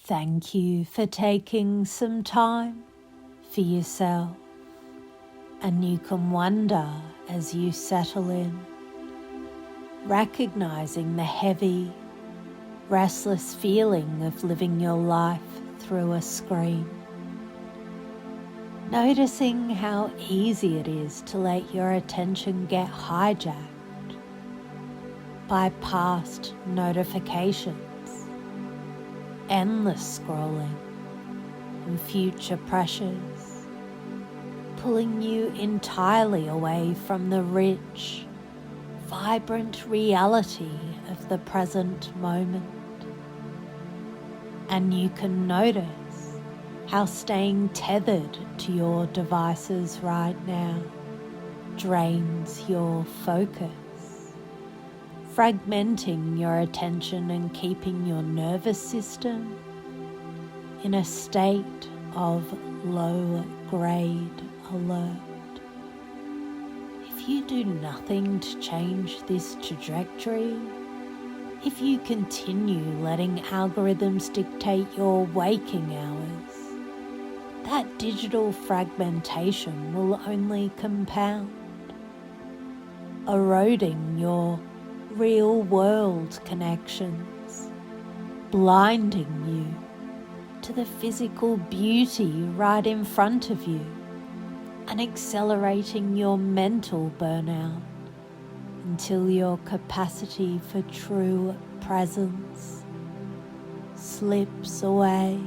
Thank you for taking some time for yourself, and you can wonder as you settle in, recognizing the heavy, restless feeling of living your life through a screen. Noticing how easy it is to let your attention get hijacked by past notifications, endless scrolling, and future pressures, pulling you entirely away from the rich, vibrant reality of the present moment. And you can notice how staying tethered to your devices right now drains your focus, fragmenting your attention and keeping your nervous system in a state of low-grade alert. If you do nothing to change this trajectory, if you continue letting algorithms dictate your waking hours, that digital fragmentation will only compound, eroding your real-world connections, blinding you to the physical beauty right in front of you, and accelerating your mental burnout until your capacity for true presence slips away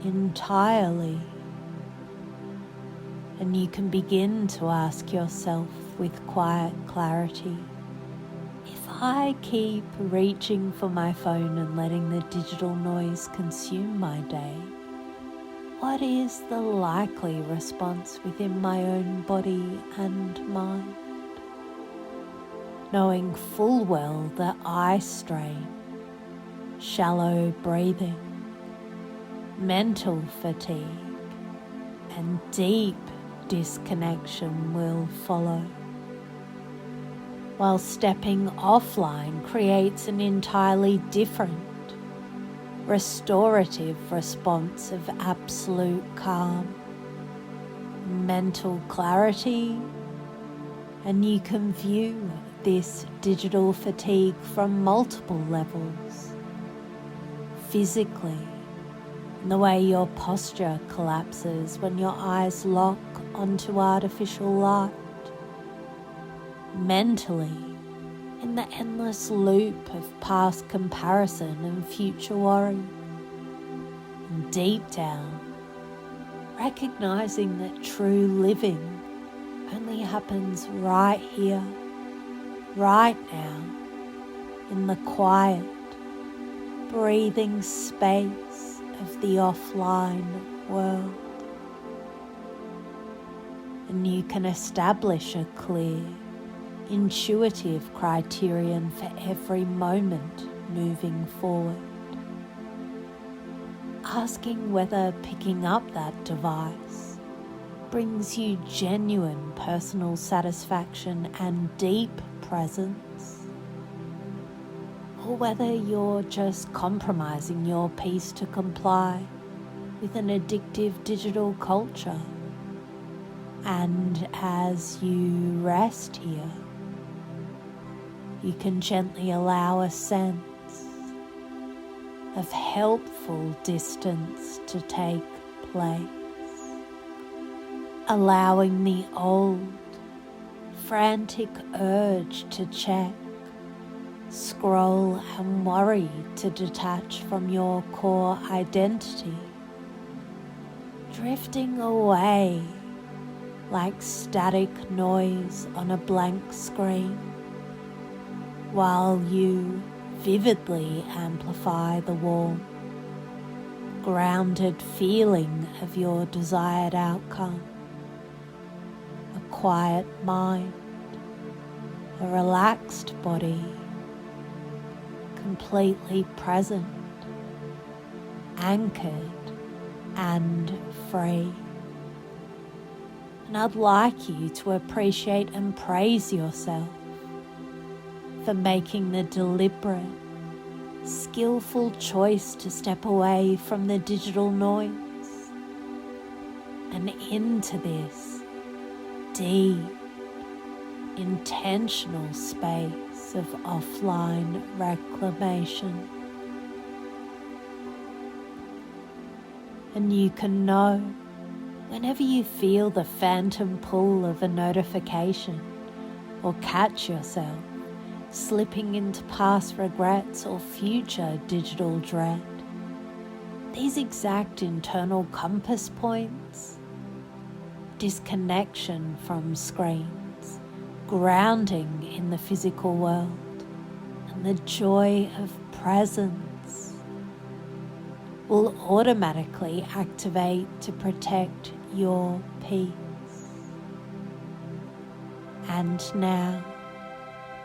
entirely. And you can begin to ask yourself with quiet clarity, if I keep reaching for my phone and letting the digital noise consume my day, what is the likely response within my own body and mind? Knowing full well the eye strain, shallow breathing, mental fatigue, and deep disconnection will follow, while stepping offline creates an entirely different, restorative response of absolute calm, mental clarity, and you can view this digital fatigue from multiple levels. Physically, in the way your posture collapses when your eyes lock onto artificial light. Mentally, in the endless loop of past comparison and future worry. And deep down, recognizing that true living only happens right here, right now, in the quiet, breathing space of the offline world. And you can establish a clear, intuitive criterion for every moment moving forward. Asking whether picking up that device brings you genuine personal satisfaction and deep presence, or whether you're just compromising your peace to comply with an addictive digital culture. And as you rest here, you can gently allow a sense of helpful distance to take place, allowing the old, frantic urge to check, scroll and worry to detach from your core identity, drifting away like static noise on a blank screen, while you vividly amplify the warm, grounded feeling of your desired outcome. A quiet mind, a relaxed body, completely present, anchored and free. And I'd like you to appreciate and praise yourself for making the deliberate, skillful choice to step away from the digital noise and into this deep, intentional space of offline reclamation. And you can know whenever you feel the phantom pull of a notification or catch yourself slipping into past regrets or future digital dread, these exact internal compass points, disconnection from screens, grounding in the physical world, and the joy of presence will automatically activate to protect your peace. And now,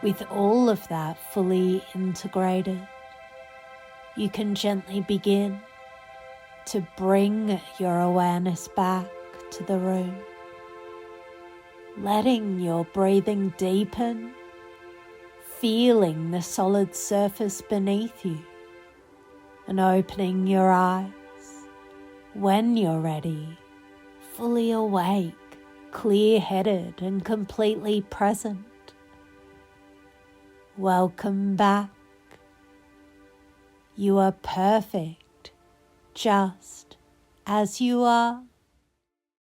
with all of that fully integrated, you can gently begin to bring your awareness back to the room, letting your breathing deepen, feeling the solid surface beneath you, and opening your eyes when you're ready, fully awake, clear-headed, and completely present. Welcome back. You are perfect, just as you are.